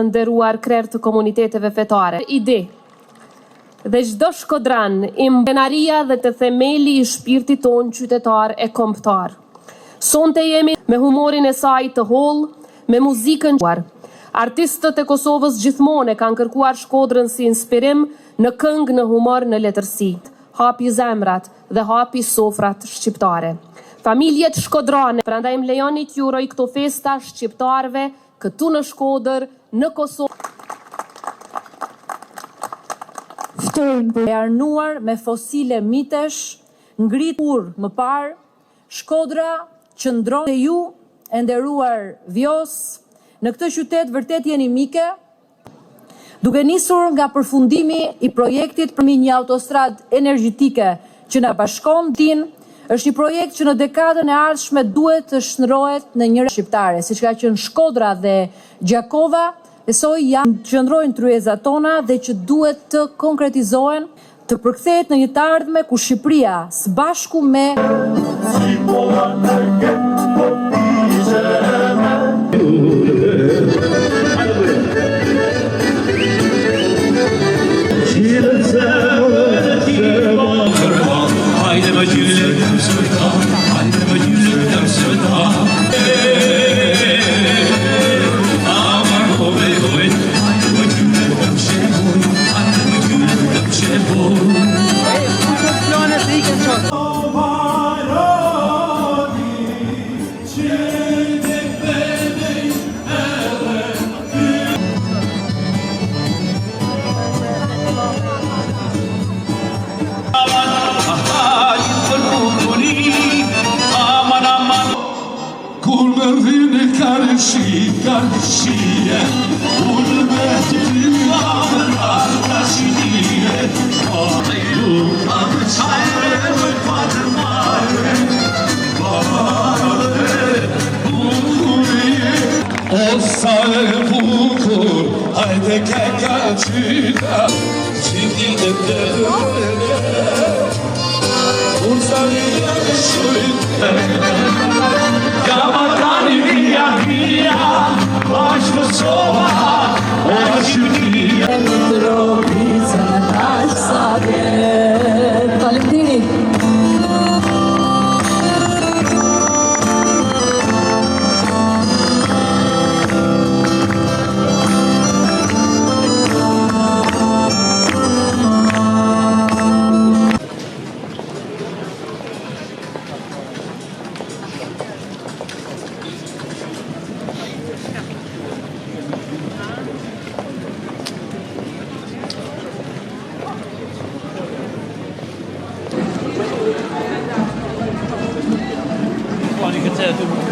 nderuar krerë të komuniteteve fetare. Ide dhe çdo shkodran i mbenaria dhe të themeli i shpirtit tonë qytetar e kombëtar. Sonte jemi me humorin e saj të hollë, me muzikën. Artistët e Kosovës gjithmonë kanë kërkuar Shkodrën si inspirim në këngë, në humor, në letërsi. Hapi zemrat dhe hapi sofrat shqiptare. Familjet shkodrane, prandaj më lejoni t'ju uroj këto festa shqiptarëve këtu në Shkodër, në Kosovë. Ftyrën për e arnuar me fosile mitesh, ngritur më parë, Shkodra qëndron dhe ju, e nderuar Vjos, në këtë qytet vërtet jeni mike, duke nisur nga përfundimi i projektit për një autostradë energjetike që na bashkon tin, është një projekt që në dekadën e ardhshme duhet të shndrohet në një shqiptare, siç ka qenë Shkodra dhe Gjakova, besoj janë qëndrojnë tryezat tona dhe që duhet të konkretizohen, të përkthehet në një të ardhme ku Shqipëria së bashku me Kardeşiye, ulmeti dünyalar taşidiye, ayım çayre fatmare, babare bukuriye, o sare bukur, hayde kekaçida, çingide devre, ursaliye şuite, yamakani via via. You can tell